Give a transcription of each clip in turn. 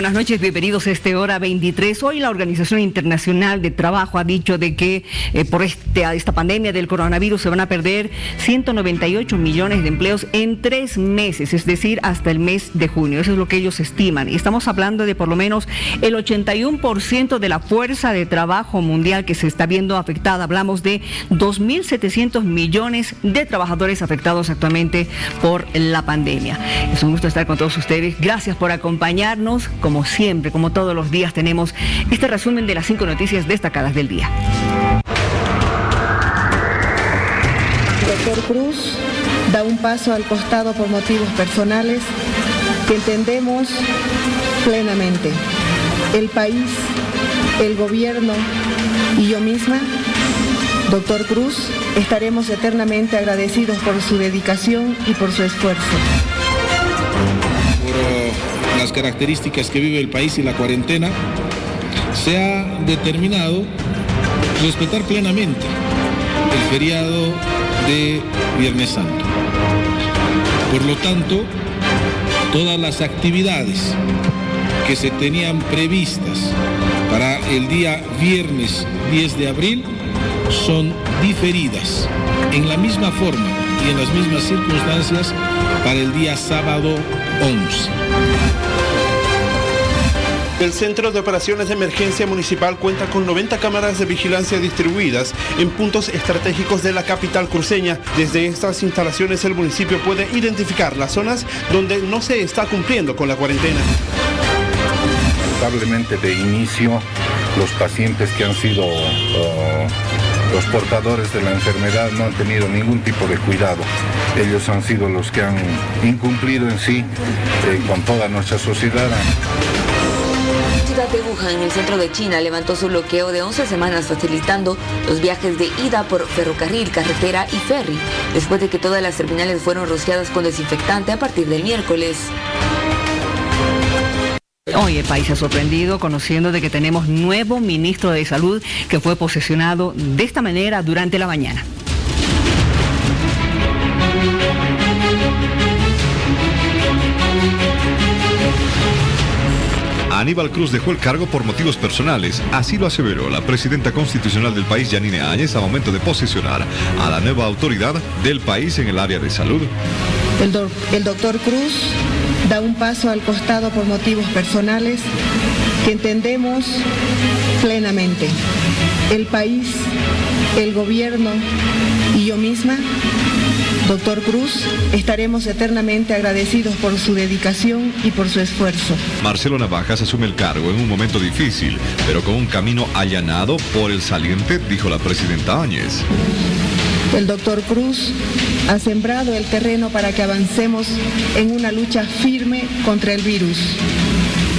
buenas noches, bienvenidos a Hora 23. Hoy la Organización Internacional de Trabajo ha dicho de que por esta pandemia del coronavirus se van a perder 198 millones de empleos en 3 meses, es decir, hasta el mes de junio. Eso es lo que ellos estiman. Y estamos hablando de por lo menos el 81% de la fuerza de trabajo mundial que se está viendo afectada. Hablamos de 2.700 millones de trabajadores afectados actualmente por la pandemia. Es un gusto estar con todos ustedes. Gracias por acompañarnos. Como siempre, como todos los días, tenemos este resumen de las 5 noticias destacadas del día. Doctor Cruz da un paso al costado por motivos personales que entendemos plenamente. El país, el gobierno y yo misma, Doctor Cruz, estaremos eternamente agradecidos por su dedicación y por su esfuerzo. Por las características que vive el país y la cuarentena, se ha determinado respetar plenamente el feriado de Viernes Santo. Por lo tanto, todas las actividades que se tenían previstas para el día viernes 10 de abril son diferidas en la misma forma y en las mismas circunstancias para el día sábado 11. El Centro de Operaciones de Emergencia Municipal cuenta con 90 cámaras de vigilancia distribuidas en puntos estratégicos de la capital cruceña. Desde estas instalaciones el municipio puede identificar las zonas donde no se está cumpliendo con la cuarentena. Lamentablemente de inicio los pacientes que han sido los portadores de la enfermedad no han tenido ningún tipo de cuidado. Ellos han sido los que han incumplido en sí con toda nuestra sociedad. La ciudad de Wuhan, en el centro de China, levantó su bloqueo de 11 semanas, facilitando los viajes de ida por ferrocarril, carretera y ferry, después de que todas las terminales fueron rociadas con desinfectante a partir del miércoles. Hoy el país se ha sorprendido conociendo de que tenemos nuevo ministro de Salud que fue posesionado de esta manera durante la mañana. Aníbal Cruz dejó el cargo por motivos personales, así lo aseveró la presidenta constitucional del país, Yanine Áñez, a momento de posesionar a la nueva autoridad del país en el área de salud. El doctor Cruz da un paso al costado por motivos personales que entendemos plenamente. El país, el gobierno y yo misma, Doctor Cruz, estaremos eternamente agradecidos por su dedicación y por su esfuerzo. Marcelo Navajas asume el cargo en un momento difícil, pero con un camino allanado por el saliente, dijo la presidenta Áñez. El doctor Cruz ha sembrado el terreno para que avancemos en una lucha firme contra el virus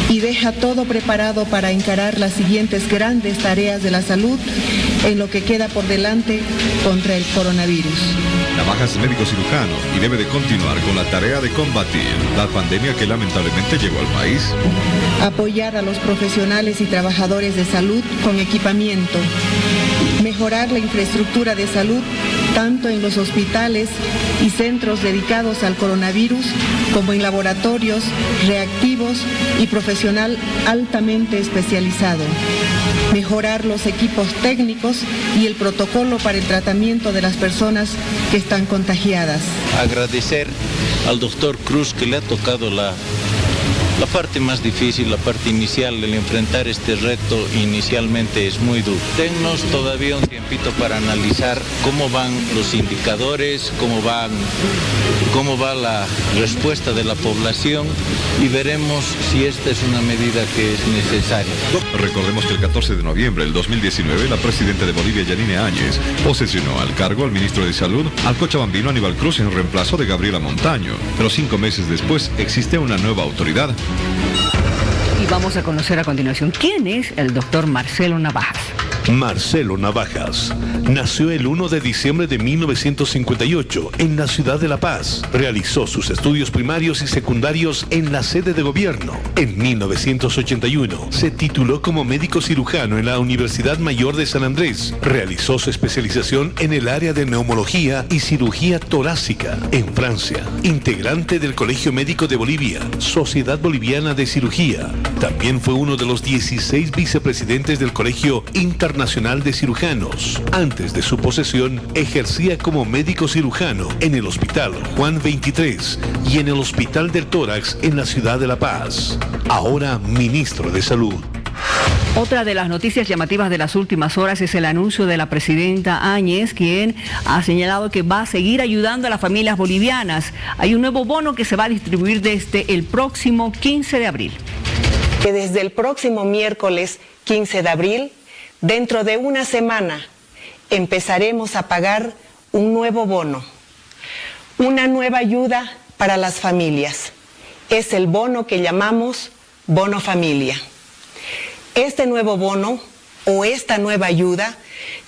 y deja todo preparado para encarar las siguientes grandes tareas de la salud en lo que queda por delante contra el coronavirus. Navajas es médico cirujano y debe de continuar con la tarea de combatir la pandemia que lamentablemente llegó al país. Apoyar a los profesionales y trabajadores de salud con equipamiento. Mejorar la infraestructura de salud tanto en los hospitales y centros dedicados al coronavirus como en laboratorios, reactivos y profesional altamente especializado. Mejorar los equipos técnicos y el protocolo para el tratamiento de las personas que están contagiadas. Agradecer al doctor Cruz que le ha tocado la parte más difícil, la parte inicial, el enfrentar este reto inicialmente es muy duro. Dennos todavía un tiempito para analizar cómo van los indicadores, cómo va la respuesta de la población y veremos si esta es una medida que es necesaria. Recordemos que el 14 de noviembre del 2019, la presidenta de Bolivia, Yanine Áñez, posesionó al cargo al ministro de Salud, al cochabambino Aníbal Cruz, en reemplazo de Gabriela Montaño. Pero 5 meses después existe una nueva autoridad. Y vamos a conocer a continuación quién es el doctor Marcelo Navajas. Marcelo Navajas nació el 1 de diciembre de 1958 en la ciudad de La Paz. Realizó sus estudios primarios y secundarios en la sede de gobierno. En 1981 se tituló como médico cirujano en la Universidad Mayor de San Andrés. Realizó su especialización en el área de neumología y cirugía torácica en Francia. Integrante del Colegio Médico de Bolivia, Sociedad Boliviana de Cirugía. También fue uno de los 16 vicepresidentes del Colegio Internacional de Cirujanos. Antes de su posesión, ejercía como médico cirujano en el Hospital Juan 23 y en el Hospital del Tórax en la ciudad de La Paz. Ahora ministro de Salud. Otra de las noticias llamativas de las últimas horas es el anuncio de la presidenta Áñez, quien ha señalado que va a seguir ayudando a las familias bolivianas. Hay un nuevo bono que se va a distribuir desde el próximo 15 de abril. Que desde el próximo miércoles 15 de abril, dentro de una semana, empezaremos a pagar un nuevo bono, una nueva ayuda para las familias. Es el bono que llamamos Bono Familia. Este nuevo bono o esta nueva ayuda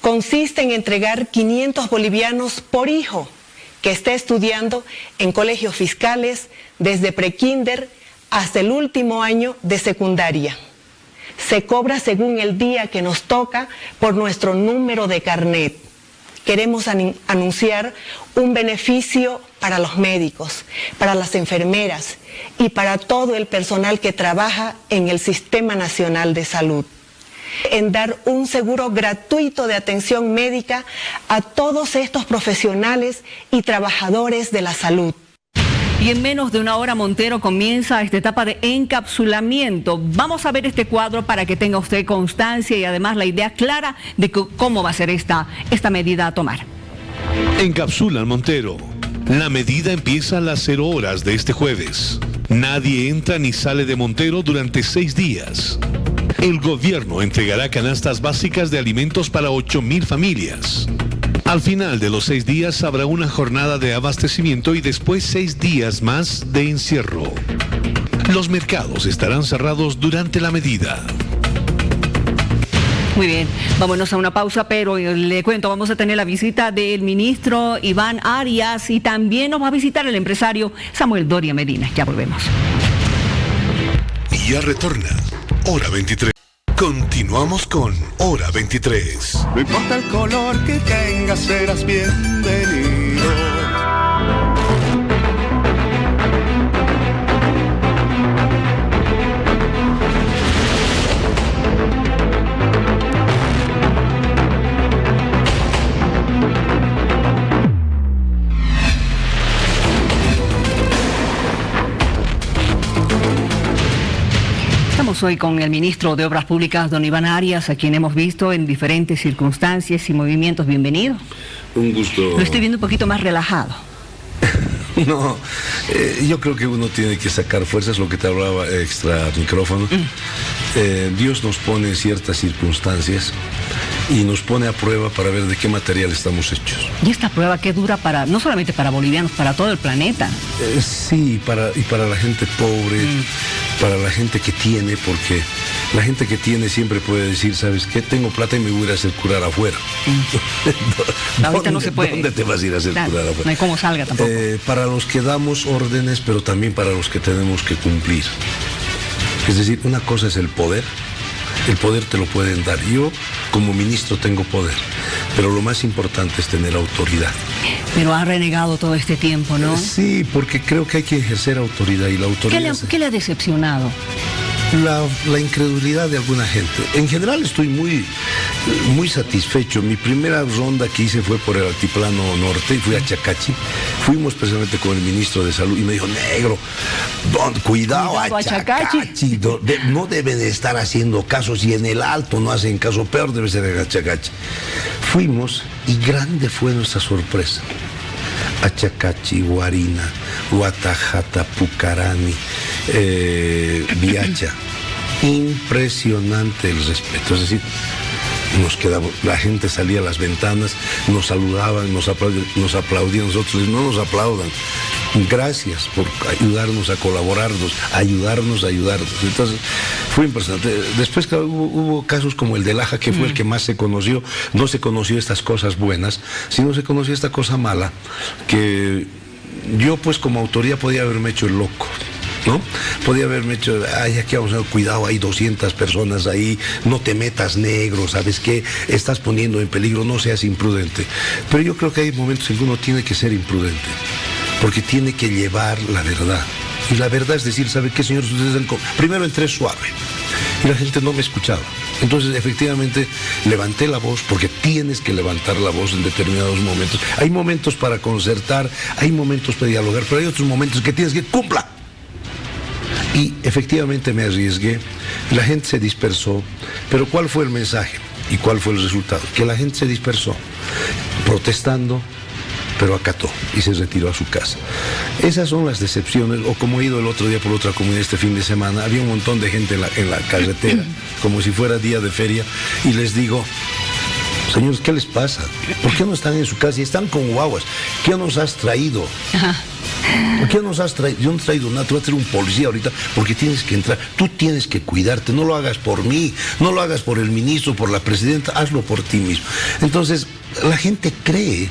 consiste en entregar 500 bolivianos por hijo que esté estudiando en colegios fiscales desde prekinder hasta el último año de secundaria. Se cobra según el día que nos toca por nuestro número de carnet. Queremos anunciar un beneficio para los médicos, para las enfermeras y para todo el personal que trabaja en el Sistema Nacional de Salud, en dar un seguro gratuito de atención médica a todos estos profesionales y trabajadores de la salud. Y en menos de una hora Montero comienza esta etapa de encapsulamiento. Vamos a ver este cuadro para que tenga usted constancia y además la idea clara de cómo va a ser esta medida a tomar. Encapsulan Montero. La medida empieza a las 0 horas de este jueves. Nadie entra ni sale de Montero durante 6 días. El gobierno entregará canastas básicas de alimentos para 8.000 familias. Al final de los 6 días habrá una jornada de abastecimiento y después 6 días más de encierro. Los mercados estarán cerrados durante la medida. Muy bien, vámonos a una pausa, pero le cuento, vamos a tener la visita del ministro Iván Arias y también nos va a visitar el empresario Samuel Doria Medina. Ya volvemos. Ya retorna, Hora 23. Continuamos con Hora 23. No importa el color que tengas, serás bienvenido. Hoy con el ministro de Obras Públicas, don Iván Arias, a quien hemos visto en diferentes circunstancias y movimientos. Bienvenido. Un gusto. Lo estoy viendo un poquito más relajado. No, yo creo que uno tiene que sacar fuerzas, lo que te hablaba extra micrófono. Dios nos pone en ciertas circunstancias y nos pone a prueba para ver de qué material estamos hechos. ¿Y esta prueba qué dura para, no solamente para bolivianos, para todo el planeta? Sí, para la gente pobre, para la gente que tiene, porque la gente que tiene siempre puede decir, ¿sabes qué? Tengo plata y me voy a ir a hacer curar afuera. Ahorita no se puede. ¿Dónde te vas a ir a hacer curar afuera? No hay cómo salga tampoco. Para los que damos órdenes, pero también para los que tenemos que cumplir. Es decir, una cosa es el poder te lo pueden dar. Yo, como ministro, tengo poder, pero lo más importante es tener autoridad. Pero ha renegado todo este tiempo, ¿no? Sí, porque creo que hay que ejercer autoridad y la autoridad... ¿Qué le ha decepcionado? La incredulidad de alguna gente. En general estoy muy satisfecho. Mi primera ronda que hice fue por el altiplano norte y fui a Chacachi. Fuimos precisamente con el ministro de Salud y me dijo, negro, cuidado a Chacachi. No deben de estar haciendo casos y en el alto no hacen caso, peor debe ser en Chacachi. Fuimos y grande fue nuestra sorpresa. Achacachi, Guarina, Guatajata, Pucarani, Viacha. Impresionante el respeto. Es decir, nos quedamos, la gente salía a las ventanas, nos saludaban, nos aplaudían, nosotros no nos aplaudan. Gracias por ayudarnos a colaborarnos, ayudarnos. Entonces, fue impresionante. Después claro, hubo casos como el de Laja, que fue el que más se conoció. No se conoció estas cosas buenas, sino se conoció esta cosa mala, que yo pues como autoridad podía haberme hecho el loco, ¿no? Podía haberme hecho, ay, aquí vamos a tener cuidado, hay 200 personas ahí, no te metas negro, ¿sabes qué? Estás poniendo en peligro, no seas imprudente. Pero yo creo que hay momentos en que uno tiene que ser imprudente, porque tiene que llevar la verdad. Y la verdad es decir, ¿sabe qué, señores? Ustedes primero entré suave y la gente no me escuchaba. Entonces, efectivamente, levanté la voz, porque tienes que levantar la voz en determinados momentos. Hay momentos para concertar, hay momentos para dialogar, pero hay otros momentos que tienes que cumpla. Y efectivamente me arriesgué, la gente se dispersó, pero ¿cuál fue el mensaje? ¿Y cuál fue el resultado? Que la gente se dispersó, protestando, pero acató y se retiró a su casa. Esas son las decepciones, o como he ido el otro día por otra comunidad este fin de semana, había un montón de gente en la carretera, como si fuera día de feria, y les digo, señores, ¿qué les pasa? ¿Por qué no están en su casa y están con guaguas? ¿Qué nos has traído? ¿Por qué nos has traído? Yo no he traído nada, tú vas a ser un policía ahorita porque tienes que entrar, tú tienes que cuidarte, no lo hagas por mí, no lo hagas por el ministro, por la presidenta, hazlo por ti mismo. Entonces, la gente cree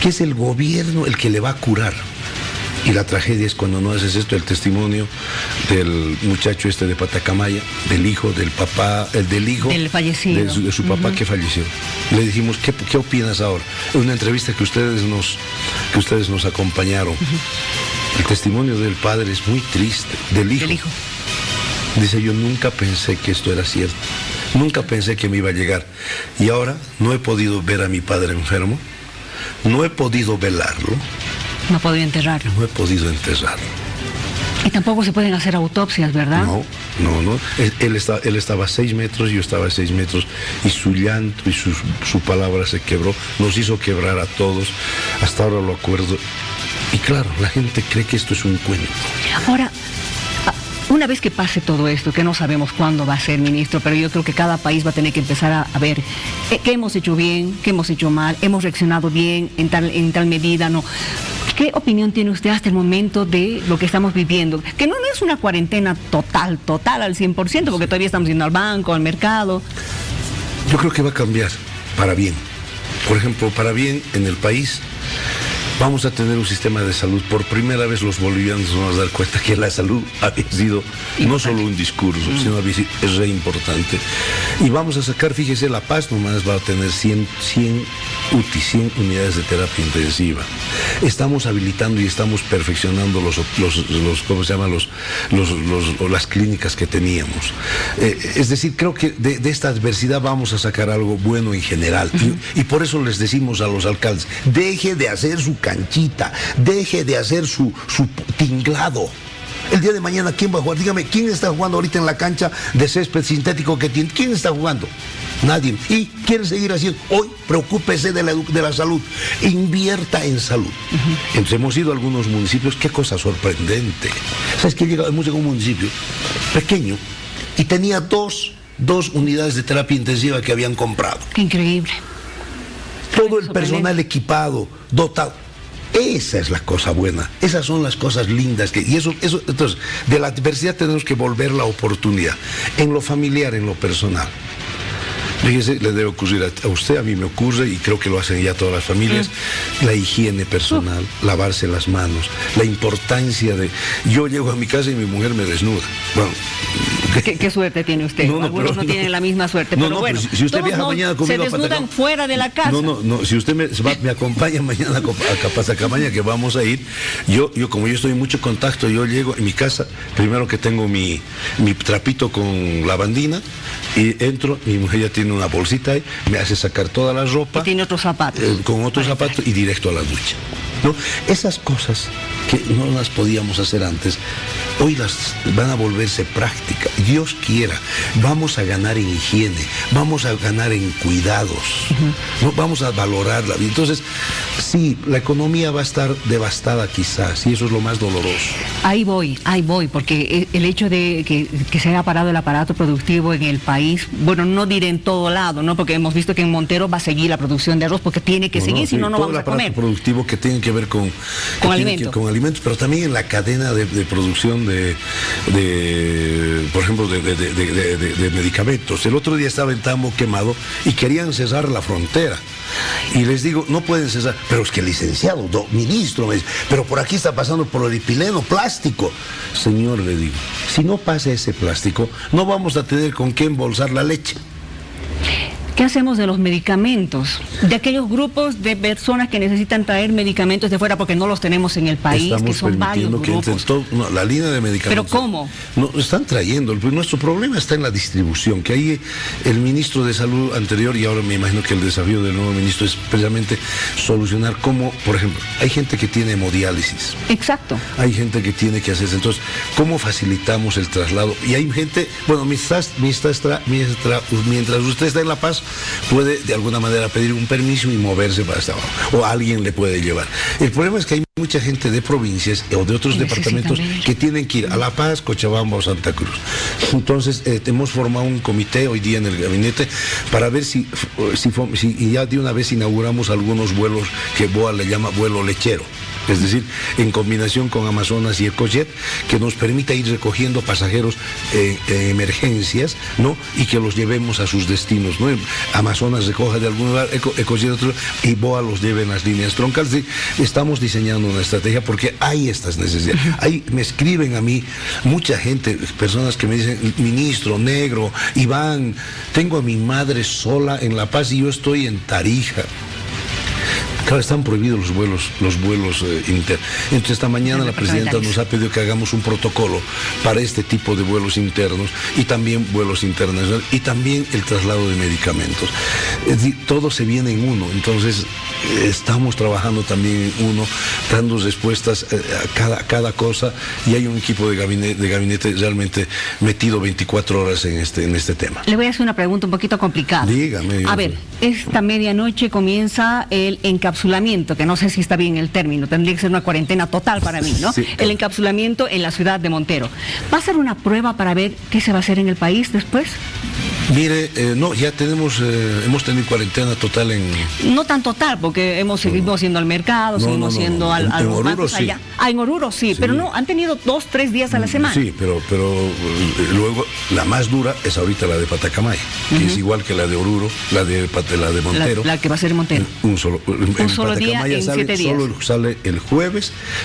que es el gobierno el que le va a curar. Y la tragedia es cuando no haces esto. El testimonio del muchacho este de Patacamaya, del hijo, del papá, del hijo del fallecido, de su papá que falleció. Le dijimos, ¿qué opinas ahora? En una entrevista que ustedes nos acompañaron. El testimonio del padre es muy triste, del hijo. Dice, yo nunca pensé que esto era cierto, nunca pensé que me iba a llegar, y ahora no he podido ver a mi padre enfermo, no he podido velarlo, no he podido enterrarlo. No he podido enterrarlo. Y tampoco se pueden hacer autopsias, ¿verdad? No. Él estaba a 6 metros, yo estaba a 6 metros, y su llanto y su palabra se quebró, nos hizo quebrar a todos, hasta ahora lo acuerdo. Y claro, la gente cree que esto es un cuento. Ahora, una vez que pase todo esto, que no sabemos cuándo va a ser, ministro, pero yo creo que cada país va a tener que empezar a ver qué hemos hecho bien, qué hemos hecho mal, hemos reaccionado bien en tal medida, ¿no? ¿Qué opinión tiene usted hasta el momento de lo que estamos viviendo? Que no es una cuarentena total al 100%, porque todavía estamos yendo al banco, al mercado. Yo creo que va a cambiar para bien. Por ejemplo, para bien en el país vamos a tener un sistema de salud. Por primera vez los bolivianos nos vamos a dar cuenta que la salud había sido no solo un discurso, sino es re importante. Y vamos a sacar, fíjese, La Paz nomás va a tener 100 UTI, 100 unidades de terapia intensiva. Estamos habilitando y estamos perfeccionando ¿cómo se llama? Las clínicas que teníamos. Es decir, creo que de esta adversidad vamos a sacar algo bueno en general. Y por eso les decimos a los alcaldes, deje de hacer su canchita, deje de hacer su tinglado. El día de mañana, ¿quién va a jugar? Dígame, ¿quién está jugando ahorita en la cancha de césped sintético que tiene? ¿Quién está jugando? Nadie. Y quiere seguir haciendo. Hoy, preocúpese de la salud. Invierta en salud. Entonces, hemos ido a algunos municipios. Qué cosa sorprendente. ¿Sabes qué? Hemos llegado a un municipio pequeño y tenía dos unidades de terapia intensiva que habían comprado. Qué increíble. Todo el personal equipado, dotado. Esa es la cosa buena, esas son las cosas lindas entonces, de la adversidad tenemos que volver la oportunidad, en lo familiar, en lo personal. Fíjese, le debe ocurrir a usted, a mí me ocurre, y creo que lo hacen ya todas las familias, la higiene personal, lavarse las manos, la importancia de... Yo llego a mi casa y mi mujer me desnuda. Bueno, ¿Qué suerte tiene usted? Algunos no tienen la misma suerte, pero bueno. Si usted viaja mañana conmigo se desnudan fuera de la casa. No, si usted me acompaña mañana a Pasacamaña, que vamos a ir, yo como yo estoy en mucho contacto, yo llego en mi casa, primero que tengo mi trapito con lavandina, y entro, mi mujer ya tiene una bolsita ahí, me hace sacar toda la ropa. Y tiene otros zapatos. Con otros zapatos y directo a la ducha, ¿no? Esas cosas que no las podíamos hacer antes, hoy las van a volverse práctica. Dios quiera, vamos a ganar en higiene, vamos a ganar en cuidados, ¿no? Vamos a valorar la vida. Entonces, sí, la economía va a estar devastada quizás, y eso es lo más doloroso. Ahí voy, porque el hecho de que se haya parado el aparato productivo en el país, bueno, no diré en todo lado, ¿no? Porque hemos visto que en Montero va a seguir la producción de arroz, porque tiene que seguir, si no, no vamos a comer. Todo el aparato productivo que tiene que ver con alimentos, pero también en la cadena de producción por ejemplo, de medicamentos. El otro día estaba en Tambo quemado y querían cerrar la frontera. Y les digo, no pueden cesar. Pero es que el licenciado, ministro, me dice, pero por aquí está pasando polipileno, plástico. Señor, le digo, si no pasa ese plástico, no vamos a tener con qué embolsar la leche. ¿Qué hacemos de los medicamentos? De aquellos grupos de personas que necesitan traer medicamentos de fuera porque no los tenemos en el país, que son varios grupos. La línea de medicamentos. ¿Pero cómo? No, están trayendo. Nuestro problema está en la distribución, que ahí el ministro de Salud anterior, y ahora me imagino que el desafío del nuevo ministro es precisamente solucionar cómo, por ejemplo, hay gente que tiene hemodiálisis. Exacto. Hay gente que tiene que hacerse. Entonces, ¿cómo facilitamos el traslado? Y hay gente, bueno, mientras usted está en La Paz, puede de alguna manera pedir un permiso y moverse para hasta abajo, o alguien le puede llevar. El problema es que hay mucha gente de provincias o de otros departamentos que tienen que ir a La Paz, Cochabamba o Santa Cruz. Entonces hemos formado un comité hoy día en el gabinete para ver si ya de una vez inauguramos algunos vuelos que BOA le llama vuelo lechero. Es decir, en combinación con Amazonas y Ecojet, que nos permita ir recogiendo pasajeros en emergencias, ¿no? Y que los llevemos a sus destinos, ¿no? Amazonas recoja de algún lugar, Ecojet otro, y BOA los lleve en las líneas troncales. Sí, estamos diseñando una estrategia porque hay estas necesidades. Me escriben a mí mucha gente, personas que me dicen, ministro, negro, Iván, tengo a mi madre sola en La Paz y yo estoy en Tarija. Claro, están prohibidos los vuelos internos. Entonces, esta mañana la presidenta nos ha pedido que hagamos un protocolo para este tipo de vuelos internos y también vuelos internacionales y también el traslado de medicamentos. Es decir, todo se viene en uno. Entonces, estamos trabajando también en uno, dando respuestas a cada cosa, y hay un equipo de gabinete realmente metido 24 horas en este tema. Le voy a hacer una pregunta un poquito complicada. Dígame. A ver, esta medianoche comienza el encapsulamiento, que no sé si está bien el término, tendría que ser una cuarentena total para mí, ¿no? Sí. El encapsulamiento en la ciudad de Montero. ¿Va a ser una prueba para ver qué se va a hacer en el país después? Mire, no, ya hemos tenido cuarentena total en... No tan total, porque seguimos yendo al mercado, seguimos yendo al Oruro sí. Allá. Ah, en Oruro sí, pero no, han tenido 2-3 días a la semana. Sí, pero luego la más dura es ahorita la de Patacamaya, que es igual que la de Oruro, la de Montero. La que va a ser en Montero. Un solo día en 7 días. Solo sale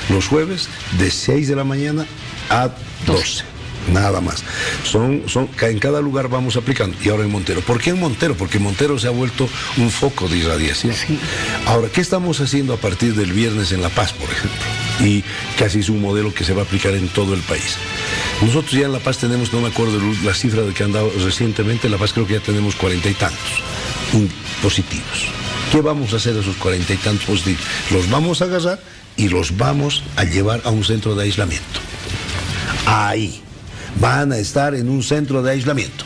los jueves, de 6 de la mañana a 12. Nada más. En cada lugar vamos aplicando. Y ahora en Montero. ¿Por qué en Montero? Porque Montero se ha vuelto un foco de irradiación. Sí. Ahora, ¿qué estamos haciendo a partir del viernes en La Paz, por ejemplo? Y casi es un modelo que se va a aplicar en todo el país. Nosotros ya en La Paz tenemos, no me acuerdo la cifra de que han dado recientemente, en La Paz creo que ya tenemos 40 y tantos positivos. ¿Qué vamos a hacer a esos 40 y tantos positivos? Los vamos a agarrar y los vamos a llevar a un centro de aislamiento. Ahí. Van a estar en un centro de aislamiento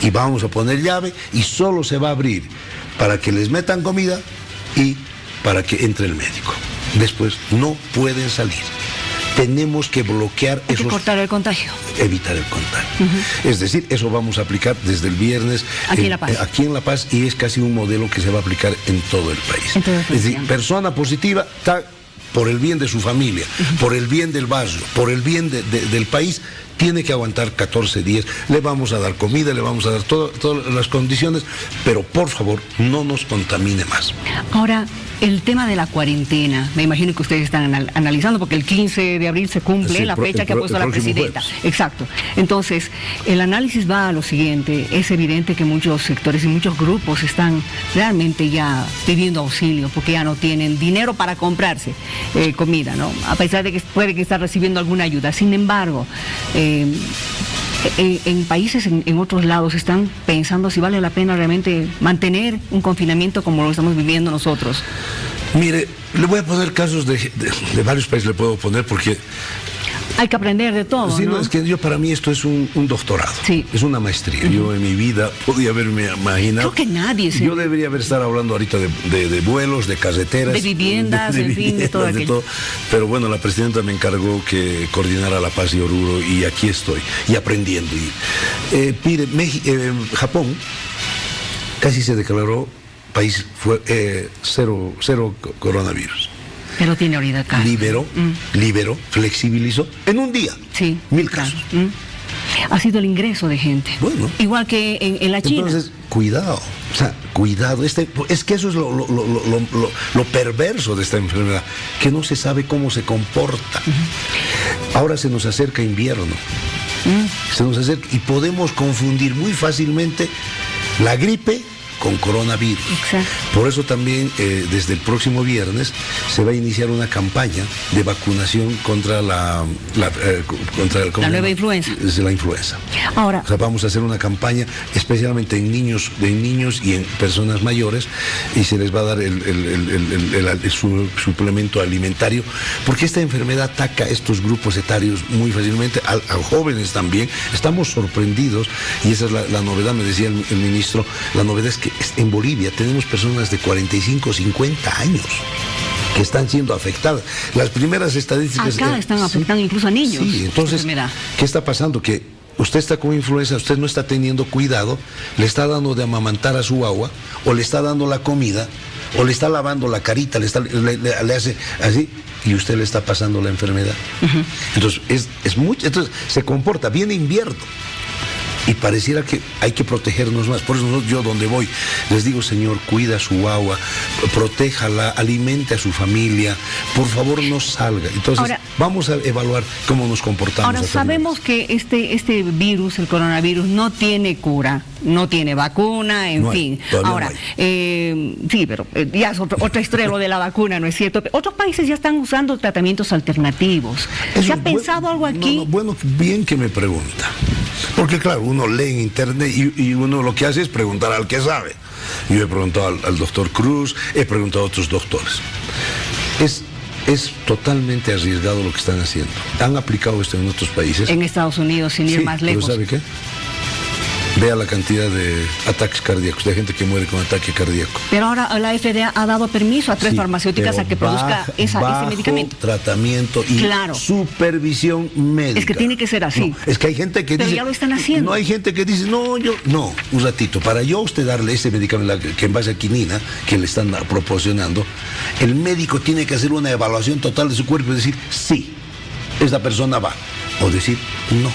y vamos a poner llave y solo se va a abrir para que les metan comida y para que entre el médico. Después no pueden salir. Tenemos que bloquear esos... cortar el contagio. Evitar el contagio. Es decir, eso vamos a aplicar desde el viernes aquí en La Paz, y es casi un modelo que se va a aplicar en todo el país. Es decir, persona positiva está por el bien de su familia, por el bien del barrio, por el bien del país, tiene que aguantar 14 días, le vamos a dar comida, le vamos a dar todas las condiciones, pero por favor, no nos contamine más. Ahora, el tema de la cuarentena, me imagino que ustedes están analizando, porque el 15 de abril se cumple la fecha que ha puesto la presidenta. Jueves. Exacto. Entonces, el análisis va a lo siguiente. Es evidente que muchos sectores y muchos grupos están realmente ya pidiendo auxilio, porque ya no tienen dinero para comprarse comida, ¿no? A pesar de que puede que estar recibiendo alguna ayuda. Sin embargo, en países, en otros lados, están pensando si vale la pena realmente mantener un confinamiento como lo estamos viviendo nosotros. Mire, le voy a poner casos de varios países, le puedo poner, porque Hay que aprender de todo, sí, ¿no? Es que para mí esto es un doctorado. Sí. Es una maestría. Yo en mi vida podía haberme imaginado. Creo que nadie Yo debería estar hablando ahorita de vuelos, de carreteras. De viviendas, en fin, de todo aquello. Pero bueno, la presidenta me encargó que coordinara La Paz y Oruro y aquí estoy, y aprendiendo. Japón casi se declaró país cero coronavirus. Pero tiene ahorita casos. Liberó, flexibilizó en un día. Sí. 1000 casos. Ha sido el ingreso de gente. Bueno. Igual que en la China. Entonces, cuidado. O sea, cuidado. Es que eso es lo perverso de esta enfermedad, que no se sabe cómo se comporta. Ahora se nos acerca invierno. Se nos acerca y podemos confundir muy fácilmente la gripe con coronavirus. Exacto. Por eso también desde el próximo viernes se va a iniciar una campaña de vacunación contra la nueva influenza. La influenza. Ahora, o sea, vamos a hacer una campaña especialmente en niños y en personas mayores, y se les va a dar el suplemento alimentario, porque esta enfermedad ataca a estos grupos etarios muy fácilmente, a jóvenes también. Estamos sorprendidos, y esa es la novedad, me decía el ministro. La novedad es que en Bolivia tenemos personas de 45, 50 años que están siendo afectadas. Las primeras estadísticas... Acá están afectando incluso a niños. Sí, entonces, ¿qué está pasando? Que usted está con influenza, usted no está teniendo cuidado, le está dando de amamantar a su agua, o le está dando la comida, o le está lavando la carita, le hace así, y usted le está pasando la enfermedad. Entonces, entonces se comporta, viene invierno. Y pareciera que hay que protegernos más. Por eso yo donde voy les digo, señor, cuida su agua, protéjala, alimente a su familia, por favor no salga. Entonces ahora, vamos a evaluar cómo nos comportamos. Ahora sabemos que este virus, el coronavirus, no tiene cura, no tiene vacuna, en fin. Ahora, sí, pero ya es otra historia lo de la vacuna, ¿no es cierto? Otros países ya están usando tratamientos alternativos. ¿Se ha pensado algo aquí? Bueno, bien que me pregunta. Porque claro, uno lee en internet y uno lo que hace es preguntar al que sabe. Yo he preguntado al doctor Cruz, he preguntado a otros doctores. Es totalmente arriesgado lo que están haciendo. Han aplicado esto en otros países. En Estados Unidos, sin ir más lejos. ¿Pero sabe qué? Vea la cantidad de ataques cardíacos, de gente que muere con ataque cardíaco. Pero ahora la FDA ha dado permiso a 3 farmacéuticas a que produzca ese medicamento. Tratamiento y supervisión médica. Es que tiene que ser así. No, es que hay gente que dice... Pero ya lo están haciendo. No, hay gente que dice, no, un ratito, para yo a usted darle ese medicamento, que en base a quinina, que le están proporcionando, el médico tiene que hacer una evaluación total de su cuerpo y decir, sí, esta persona va, o decir, no.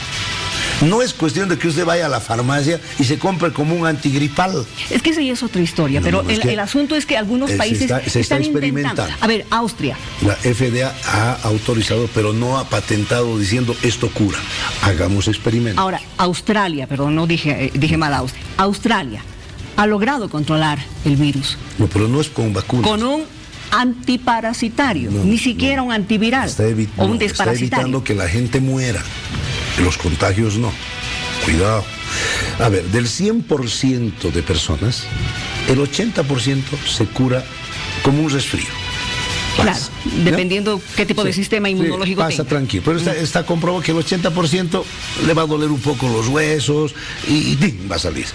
No es cuestión de que usted vaya a la farmacia y se compre como un antigripal. Es que esa ya es otra historia, pero el asunto es que algunos países están experimentando. A ver, Austria. La FDA ha autorizado, pero no ha patentado diciendo esto cura. Hagamos experimentos. Ahora, Australia, perdón, no dije mal Austria. Australia ha logrado controlar el virus. No, pero no es con vacunas. Con un antiparasitario, ni siquiera un antiviral o un desparasitario. Está evitando que la gente muera. Los contagios no. Cuidado. A ver, del 100% de personas, el 80% se cura como un resfrío. Claro, dependiendo qué tipo de sistema inmunológico pasa tenga. Tranquilo, pero está comprobado que el 80% le va a doler un poco los huesos y va a salir.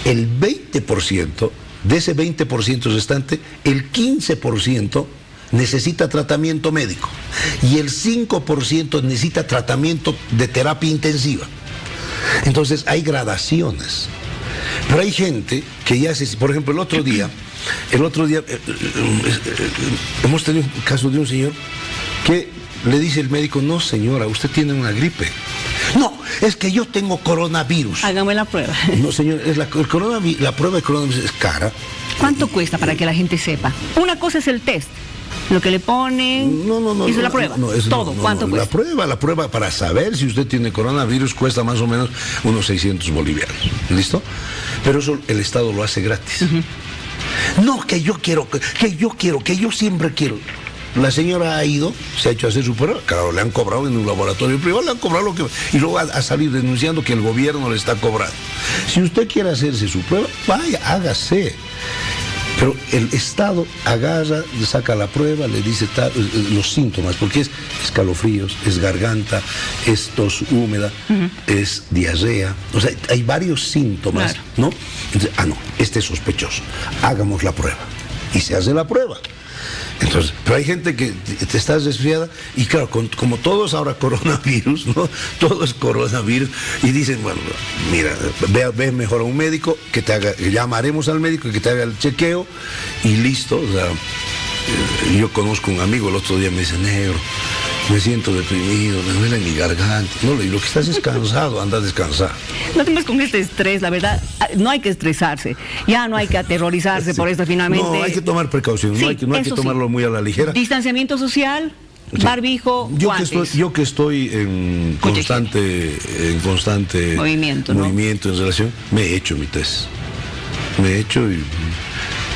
El 20%, de ese 20% restante, el 15% necesita tratamiento médico y el 5% necesita tratamiento de terapia intensiva. Entonces hay gradaciones, pero hay gente que ya por ejemplo el otro día hemos tenido un caso de un señor que le dice el médico, no señora, usted tiene una gripe. No, es que yo tengo coronavirus. Hágame la prueba. No señor, la prueba de coronavirus es cara. ¿Cuánto cuesta para que la gente sepa? Una cosa es el test, lo que le ponen, es la prueba, todo, ¿cuánto cuesta? La prueba para saber si usted tiene coronavirus cuesta más o menos unos 600 bolivianos, ¿listo? Pero eso el Estado lo hace gratis. No, que yo siempre quiero. La señora ha ido, se ha hecho hacer su prueba, claro, le han cobrado en un laboratorio privado, le han cobrado lo que... Y luego a salir denunciando que el gobierno le está cobrando. Si usted quiere hacerse su prueba, vaya, hágase. Pero el Estado agarra, le saca la prueba, le dice los síntomas, porque es escalofríos, es garganta, es tos húmeda, es diarrea, o sea, hay varios síntomas, claro, ¿no? Entonces, no, este es sospechoso, hagamos la prueba. Y se hace la prueba. Entonces, pero hay gente que te estás resfriada y claro, como todo es ahora coronavirus, ¿no? Todo es coronavirus y dicen, bueno, mira, ve mejor a un médico que te haga, llamaremos al médico que te haga el chequeo y listo. O sea, yo conozco un amigo, el otro día me dice, negro, me siento deprimido, me duele mi garganta. No, lo que estás es cansado, anda a descansar. No temas con este estrés, la verdad, no hay que estresarse, ya no hay que aterrorizarse por esto finalmente. No, hay que tomar precaución, sí, no hay que tomarlo muy a la ligera. Distanciamiento social, sí, barbijo, guantes. Yo que estoy en constante movimiento en relación, me he hecho mi test. Me he hecho y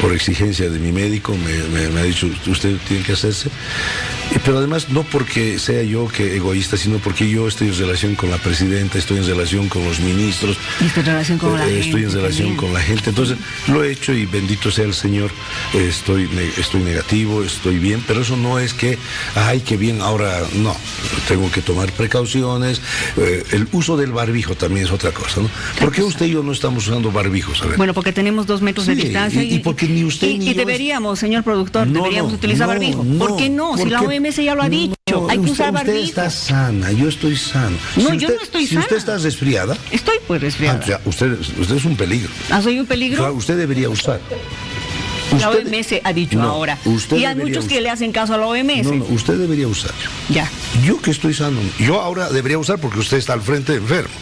por exigencia de mi médico me ha dicho, usted tiene que hacerse. Pero además no porque sea yo que egoísta, sino porque yo estoy en relación con la presidenta, estoy en relación con los ministros, estoy en relación con la gente. Entonces lo he hecho y bendito sea el Señor, estoy negativo, estoy bien, pero eso no es que, ay, qué bien, ahora no, tengo que tomar precauciones. El uso del barbijo también es otra cosa, ¿no? ¿Por qué usted y yo no estamos usando barbijos? A ver. Bueno, porque tenemos 2 metros de distancia y porque ni usted ni yo... Y deberíamos, señor productor, deberíamos utilizar barbijo. ¿Por qué no? Si la OMS ya lo ha dicho, hay que usar barbijo. Usted está sana, yo estoy sano. No, yo no estoy sana. Si usted está resfriada... Estoy pues resfriada. O sea, usted es un peligro. ¿Soy un peligro? Claro, usted debería usar. La OMS ha dicho ahora. Y hay muchos que le hacen caso a la OMS. No, usted debería usar. Ya. Yo que estoy sano, yo ahora debería usar porque usted está al frente enfermo.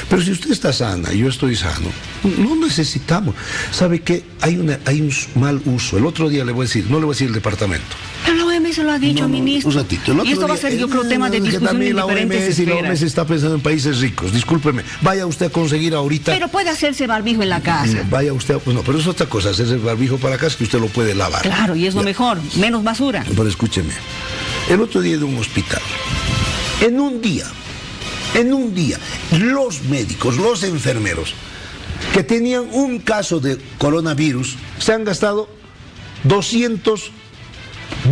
Pero si usted está sana y yo estoy sano, no necesitamos. ¿Sabe qué? Hay un mal uso. El otro día le voy a decir, no le voy a decir el departamento. Pero la OMS lo ha dicho, ministro. Un ratito. Y esto va a ser, yo creo, tema de discusión en diferentes esferas. La OMS está pensando en países ricos. Discúlpeme. Vaya usted a conseguir ahorita... Pero puede hacerse barbijo en la casa. Vaya usted... Pues no, pero es otra cosa. Hacerse barbijo para casa que usted lo puede lavar. Claro, y es lo mejor. Menos basura. Pero escúcheme. El otro día de un hospital, en un día, los médicos, los enfermeros que tenían un caso de coronavirus, se han gastado 200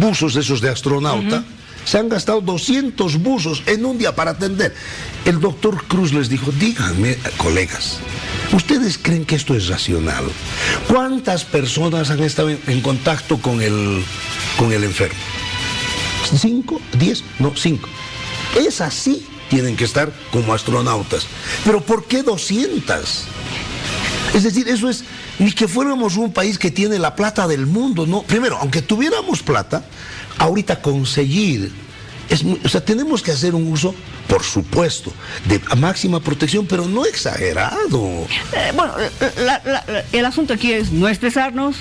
buzos esos de astronauta, se han gastado 200 buzos en un día para atender. El doctor Cruz les dijo, díganme, colegas, ¿ustedes creen que esto es racional? ¿Cuántas personas han estado en contacto con el enfermo? ¿5? ¿10? No, 5. Es así, tienen que estar como astronautas. ¿Pero por qué 200? Es decir, eso es, ni que fuéramos un país que tiene la plata del mundo, ¿no? Primero, aunque tuviéramos plata, ahorita conseguir, o sea, tenemos que hacer un uso, por supuesto, de máxima protección, pero no exagerado. Bueno, el asunto aquí es no estresarnos,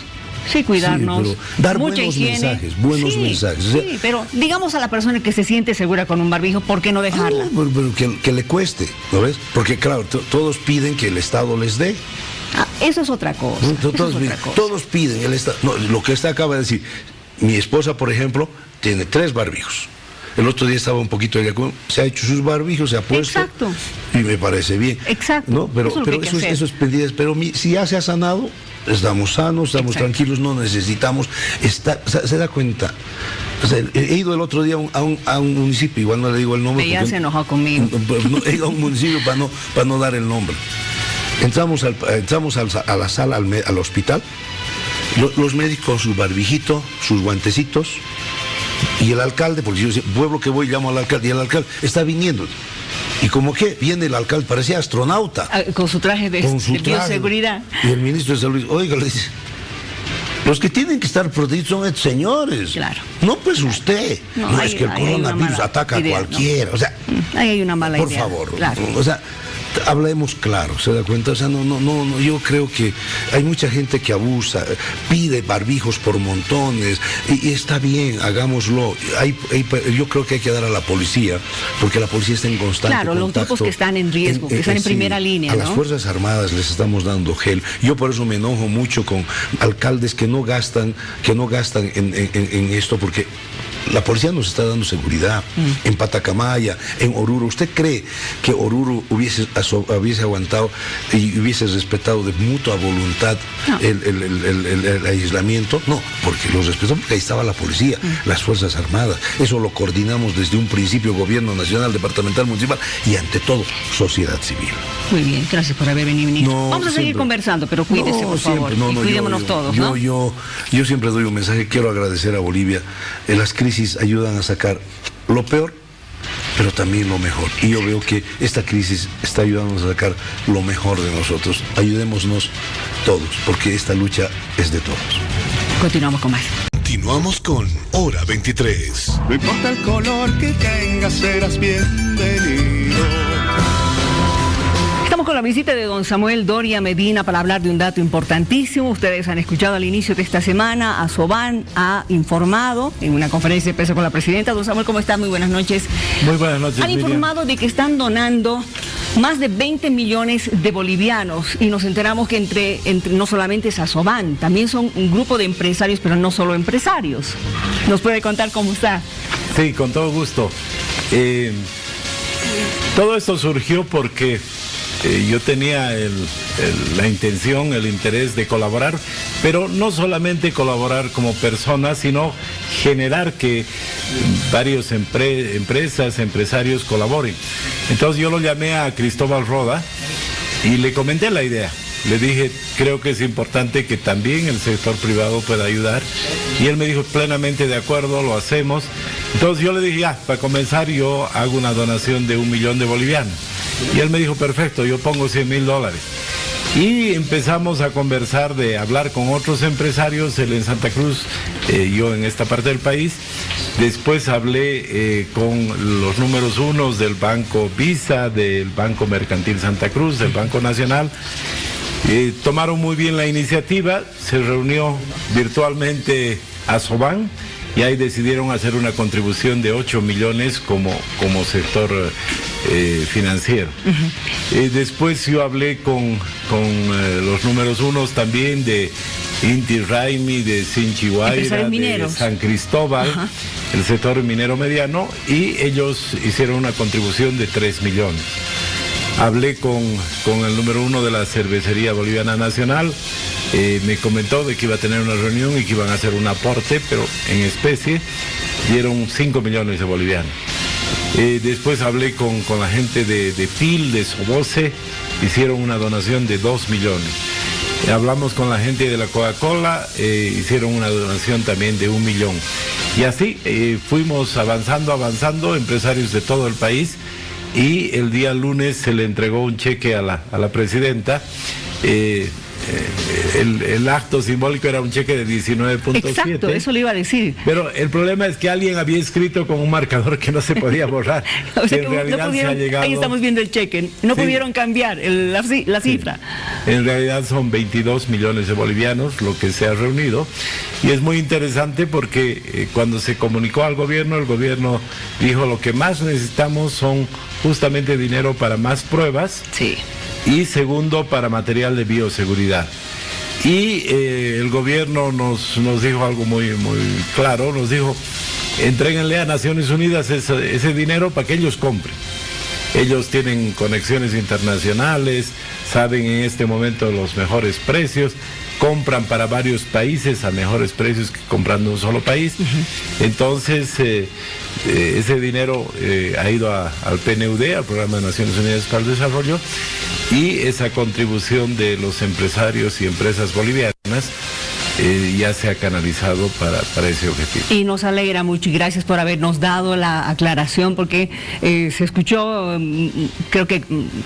sí cuidarnos, sí, dar mucha buenos higiene. Buenos mensajes. O sea, sí, pero digamos a la persona que se siente segura con un barbijo, ¿por qué no dejarla? Pero que le cueste, ¿no ves? Porque claro, todos piden que el Estado les dé. Eso es otra cosa. Todos piden el Estado. No, lo que usted acaba de decir, mi esposa, por ejemplo, tiene 3 barbijos. El otro día estaba un poquito de se ha hecho sus barbijos, se ha puesto. Exacto. Y me parece bien. Exacto. ¿No? Pero eso es pendiente. Pero si ya se ha sanado, estamos sanos, estamos tranquilos, no necesitamos estar. O sea, se da cuenta. O sea, he ido el otro día a un municipio, igual no le digo el nombre. Ella se enojó conmigo. He ido a un municipio para no dar el nombre. Entramos a la sala, al hospital, los médicos con su barbijito, sus guantecitos, y el alcalde, porque yo decía, pueblo que voy, llamo al alcalde, y el alcalde está viniendo. Y como que viene el alcalde, parecía astronauta. Con su traje de bioseguridad. Y el ministro de Salud, oiga, le dice, los que tienen que estar protegidos son estos señores. Claro. No pues usted. No es que el coronavirus ataca a cualquiera. ¿No? O sea, ahí hay una mala idea. Por favor. Claro. O sea, hablemos claro, ¿se da cuenta? O sea, no, yo creo que hay mucha gente que abusa, pide barbijos por montones, y está bien, hagámoslo. Yo creo que hay que dar a la policía, porque la policía está en constante contacto. Los grupos que están en riesgo, que están en primera línea, a las Fuerzas Armadas les estamos dando gel. Yo por eso me enojo mucho con alcaldes que no gastan en esto, porque La policía nos está dando seguridad. En Patacamaya, en Oruro. ¿Usted cree que Oruro hubiese aguantado y hubiese respetado de mutua voluntad el aislamiento? No, porque lo respetó porque ahí estaba la policía, las Fuerzas Armadas. Eso lo coordinamos desde un principio, gobierno nacional, departamental, municipal y ante todo, sociedad civil. Muy bien, gracias por haber venido, ministro. Vamos a seguir conversando, pero cuídese, por favor. Y cuidémonos todos, ¿no? Yo siempre doy un mensaje, quiero agradecer a Bolivia. Las crisis ayudan a sacar lo peor, pero también lo mejor. Y yo veo que esta crisis está ayudándonos a sacar lo mejor de nosotros. Ayudémonos todos, porque esta lucha es de todos. Continuamos con más. Continuamos con Hora 23. No importa el color que tengas, serás bienvenido. Estamos con la visita de don Samuel Doria Medina para hablar de un dato importantísimo. Ustedes han escuchado al inicio de esta semana, Asoban ha informado en una conferencia de prensa con la presidenta. Don Samuel, ¿cómo está? Muy buenas noches. Muy buenas noches, Han informado de que están donando más de 20 millones de bolivianos y nos enteramos que entre no solamente es Asoban, también son un grupo de empresarios, pero no solo empresarios. ¿Nos puede contar cómo está? Sí, con todo gusto. Todo esto surgió porque yo tenía la intención, el interés de colaborar, pero no solamente colaborar como persona, sino generar que varios empresas, empresarios colaboren. Entonces yo lo llamé a Cristóbal Roda y le comenté la idea. Le dije, creo que es importante que también el sector privado pueda ayudar. Y él me dijo, plenamente de acuerdo, lo hacemos. Entonces yo le dije, ya, para comenzar yo hago una donación de 1 millón de bolivianos. Y él me dijo, perfecto, yo pongo $100,000. Y empezamos a conversar, de hablar con otros empresarios, él en Santa Cruz, yo en esta parte del país. Después hablé con los números unos del Banco Visa, del Banco Mercantil Santa Cruz, del Banco Nacional. Tomaron muy bien la iniciativa, se reunió virtualmente Asoban y ahí decidieron hacer una contribución de 8 millones como sector financiero. Después yo hablé con los números unos también de Inti Raimi, de Sinchihuayra, de San Cristóbal, el sector minero mediano, y ellos hicieron una contribución de 3 millones. Hablé con el número uno de la Cervecería Boliviana Nacional, me comentó de que iba a tener una reunión y que iban a hacer un aporte, pero en especie, dieron 5 millones de bolivianos. Después hablé con la gente de PIL, de Soboce, hicieron una donación de 2 millones. Hablamos con la gente de la Coca-Cola, hicieron una donación también de 1 millón. Y así fuimos avanzando, empresarios de todo el país. Y el día lunes se le entregó un cheque a la presidenta. El acto simbólico era un cheque de 19.7. Exacto, eso le iba a decir. Pero el problema es que alguien había escrito con un marcador que no se podía borrar. O sea, en realidad no pudieron, se ha llegado... Ahí estamos viendo el cheque. No pudieron cambiar la cifra. Sí. En realidad son 22 millones de bolivianos lo que se ha reunido. Y es muy interesante porque cuando se comunicó al gobierno, el gobierno dijo lo que más necesitamos son justamente dinero para más pruebas. Sí. Y segundo, para material de bioseguridad. Y el gobierno nos dijo algo muy claro, nos dijo, entréguenle a Naciones Unidas ese dinero para que ellos compren. Ellos tienen conexiones internacionales, saben en este momento los mejores precios, compran para varios países a mejores precios que comprando un solo país. Entonces, ese dinero ha ido al PNUD, al Programa de Naciones Unidas para el Desarrollo, y esa contribución de los empresarios y empresas bolivianas ya se ha canalizado para ese objetivo. Y nos alegra mucho y gracias por habernos dado la aclaración, porque se escuchó, creo que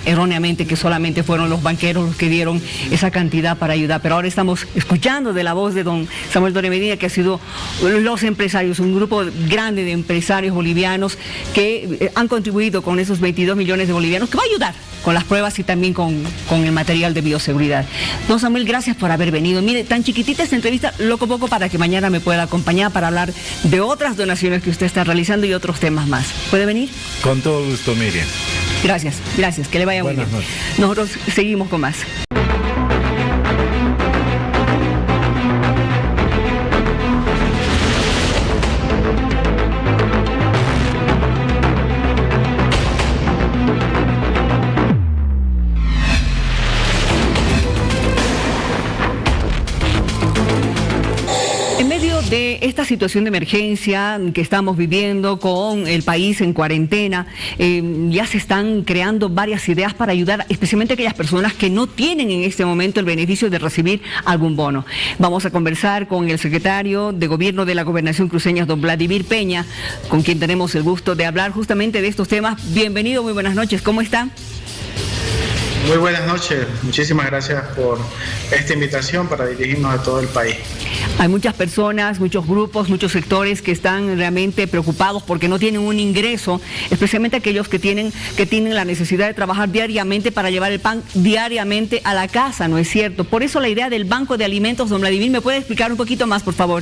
erróneamente, que solamente fueron los banqueros los que dieron esa cantidad para ayudar, pero ahora estamos escuchando de la voz de don Samuel Doria Medina que ha sido los empresarios, un grupo grande de empresarios bolivianos que han contribuido con esos 22 millones de bolivianos, que va a ayudar con las pruebas y también con el material de bioseguridad. Don Samuel, gracias por haber venido. Mire, tan chiquitita esta entrevista, loco poco para que mañana me pueda acompañar para hablar de otras donaciones que usted está realizando y otros temas más. ¿Puede venir? Con todo gusto, Miriam. Gracias, que le vaya muy bien. Nosotros seguimos con más. esta situación de emergencia que estamos viviendo con el país en cuarentena, ya se están creando varias ideas para ayudar especialmente a aquellas personas que no tienen en este momento el beneficio de recibir algún bono. Vamos a conversar con el secretario de Gobierno de la Gobernación Cruceña, don Vladimir Peña, con quien tenemos el gusto de hablar justamente de estos temas. Bienvenido, muy buenas noches, ¿cómo está? Muy buenas noches, muchísimas gracias por esta invitación para dirigirnos a todo el país. Hay muchas personas, muchos grupos, muchos sectores que están realmente preocupados porque no tienen un ingreso, especialmente aquellos que tienen la necesidad de trabajar diariamente para llevar el pan diariamente a la casa, ¿no es cierto? Por eso la idea del Banco de Alimentos, don Vladimir, ¿me puede explicar un poquito más, por favor?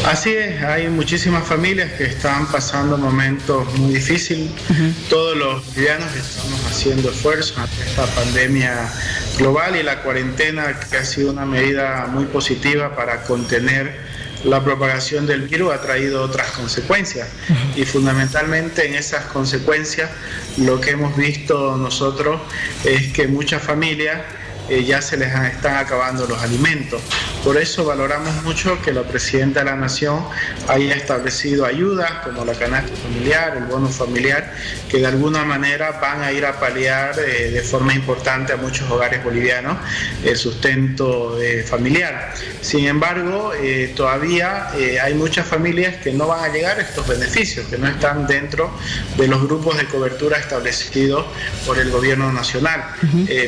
Así es, hay muchísimas familias que están pasando momentos muy difíciles. Todos los bolivianos estamos haciendo esfuerzos ante esta pandemia global y la cuarentena, que ha sido una medida muy positiva para contener la propagación del virus, ha traído otras consecuencias. Y fundamentalmente en esas consecuencias lo que hemos visto nosotros es que muchas familias ya se les están acabando los alimentos. Por eso valoramos mucho que la Presidenta de la Nación haya establecido ayudas como la canasta familiar, el bono familiar, que de alguna manera van a ir a paliar de forma importante a muchos hogares bolivianos el sustento familiar. Sin embargo, todavía hay muchas familias que no van a llegar a estos beneficios, que no están dentro de los grupos de cobertura establecidos por el Gobierno Nacional.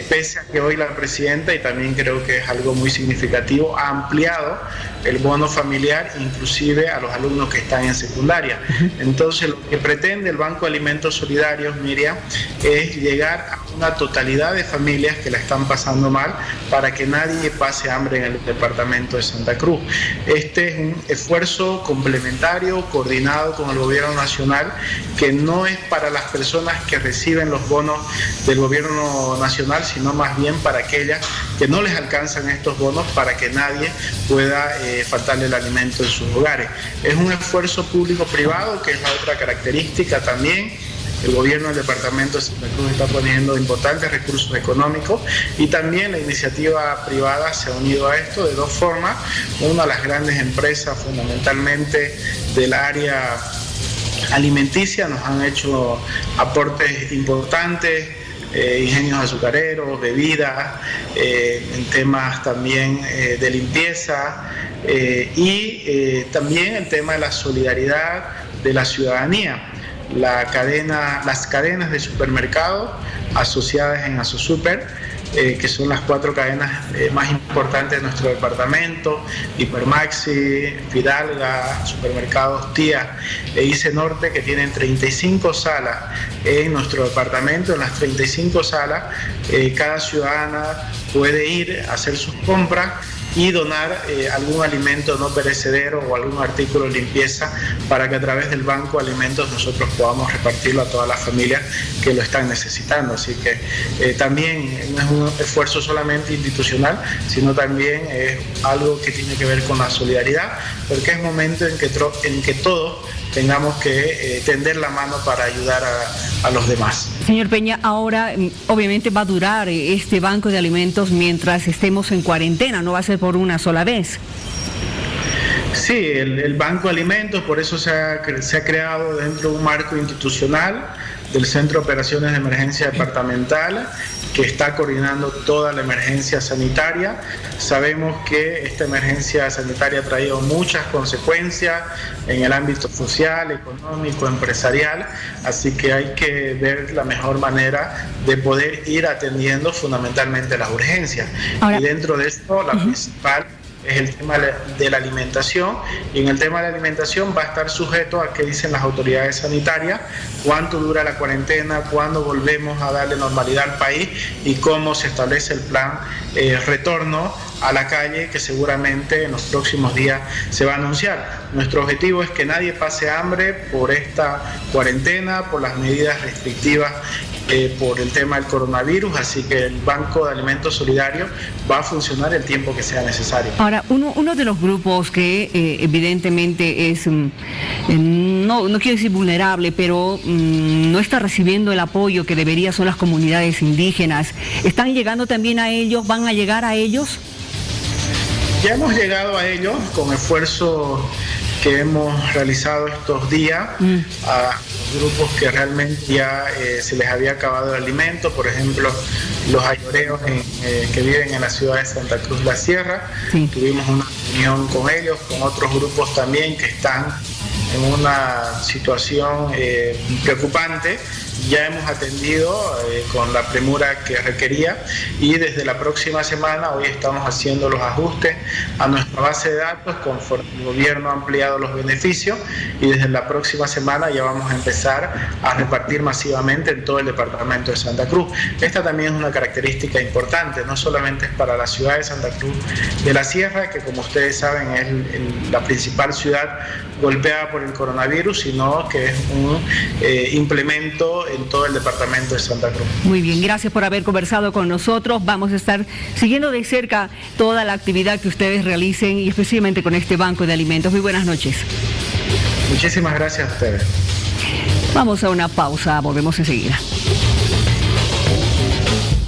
Pese a que hoy la Presidenta, y también creo que es algo muy significativo, ha ampliado el bono familiar inclusive a los alumnos que están en secundaria. Entonces lo que pretende el Banco de Alimentos Solidarios, Miriam, es llegar a una totalidad de familias que la están pasando mal para que nadie pase hambre en el departamento de Santa Cruz. Este es un esfuerzo complementario, coordinado con el Gobierno Nacional, que no es para las personas que reciben los bonos del Gobierno Nacional, sino más bien para aquellas que no les alcanzan estos bonos, para que nadie pueda faltarle el alimento en sus hogares. Es un esfuerzo público-privado, que es la otra característica también. El gobierno del departamento de Santa Cruz está poniendo importantes recursos económicos y también la iniciativa privada se ha unido a esto de dos formas. Una, las grandes empresas, fundamentalmente del área alimenticia, nos han hecho aportes importantes, ingenios azucareros, bebidas, en temas también de limpieza y también el tema de la solidaridad de la ciudadanía. Las cadenas de supermercados asociadas en Asosuper, que son las 4 cadenas más importantes de nuestro departamento: Hipermaxi, Fidalga, Supermercados Tía e ICE Norte, que tienen 35 salas en nuestro departamento. En las 35 salas cada ciudadana puede ir a hacer sus compras y donar algún alimento no perecedero o algún artículo de limpieza para que a través del Banco de Alimentos nosotros podamos repartirlo a todas las familias que lo están necesitando. Así que también no es un esfuerzo solamente institucional, sino también es algo que tiene que ver con la solidaridad, porque es momento en que todos tengamos que tender la mano para ayudar a los demás. Señor Peña, ahora obviamente va a durar este banco de alimentos mientras estemos en cuarentena, no va a ser por una sola vez. Sí, el Banco de Alimentos, por eso se ha creado dentro de un marco institucional del Centro de Operaciones de Emergencia Departamental, que está coordinando toda la emergencia sanitaria. Sabemos que esta emergencia sanitaria ha traído muchas consecuencias en el ámbito social, económico, empresarial, así que hay que ver la mejor manera de poder ir atendiendo fundamentalmente las urgencias. Ahora, y dentro de esto, la principal es el tema de la alimentación, y en el tema de la alimentación va a estar sujeto a qué dicen las autoridades sanitarias, cuánto dura la cuarentena, cuándo volvemos a darle normalidad al país y cómo se establece el plan retorno a la calle, que seguramente en los próximos días se va a anunciar. Nuestro objetivo es que nadie pase hambre por esta cuarentena, por las medidas restrictivas por el tema del coronavirus, así que el Banco de Alimentos Solidarios va a funcionar el tiempo que sea necesario. Ahora, uno de los grupos que evidentemente es, no quiero decir vulnerable, pero no está recibiendo el apoyo que debería, son las comunidades indígenas. ¿Están llegando también a ellos? ¿Van a llegar a ellos? Ya hemos llegado a ello con esfuerzo que hemos realizado estos días a grupos que realmente ya se les había acabado el alimento, por ejemplo, los ayoreos que viven en la ciudad de Santa Cruz la Sierra. Sí. Tuvimos una reunión con ellos, con otros grupos también que están en una situación preocupante. Ya hemos atendido con la premura que requería y desde la próxima semana hoy estamos haciendo los ajustes a nuestra base de datos conforme el gobierno ha ampliado los beneficios y desde la próxima semana ya vamos a empezar a repartir masivamente en todo el departamento de Santa Cruz. Esta también es una característica importante, no solamente es para la ciudad de Santa Cruz de la Sierra, que como ustedes saben es la principal ciudad golpeada por el coronavirus, sino que es un implemento en todo el departamento de Santa Cruz. Muy bien, gracias por haber conversado con nosotros. Vamos a estar siguiendo de cerca toda la actividad que ustedes realicen y especialmente con este banco de alimentos. Muy buenas noches. Muchísimas gracias a ustedes. Vamos a una pausa, volvemos enseguida.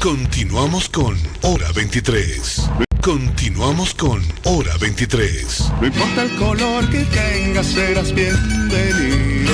Continuamos con Hora 23. Continuamos con Hora 23. No importa el color que tengas, serás bienvenido.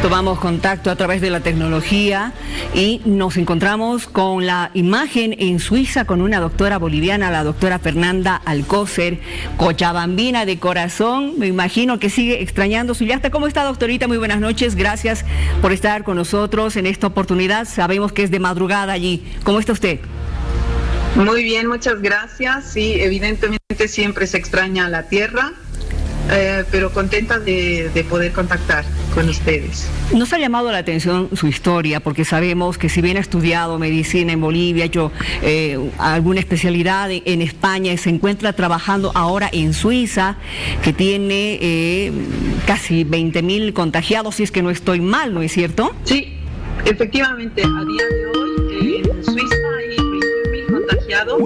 Tomamos contacto a través de la tecnología y nos encontramos con la imagen en Suiza con una doctora boliviana, la doctora Fernanda Alcócer, cochabambina de corazón. Me imagino que sigue extrañando su yasta. ¿Cómo está, doctorita? Muy buenas noches. Gracias por estar con nosotros en esta oportunidad. Sabemos que es de madrugada allí. ¿Cómo está usted? Muy bien, muchas gracias. Sí, evidentemente siempre se extraña la tierra. Pero contenta de poder contactar con ustedes. Nos ha llamado la atención su historia, porque sabemos que si bien ha estudiado medicina en Bolivia, ha hecho alguna especialidad en España y se encuentra trabajando ahora en Suiza, que tiene casi 20.000 contagiados, si es que no estoy mal, ¿no es cierto? Sí, efectivamente, a día de hoy en Suiza hay 21.000 contagiados.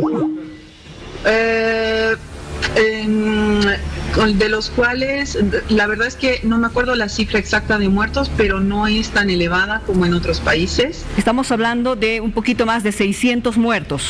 De los cuales, la verdad es que no me acuerdo la cifra exacta de muertos, pero no es tan elevada como en otros países. Estamos hablando de un poquito más de 600 muertos.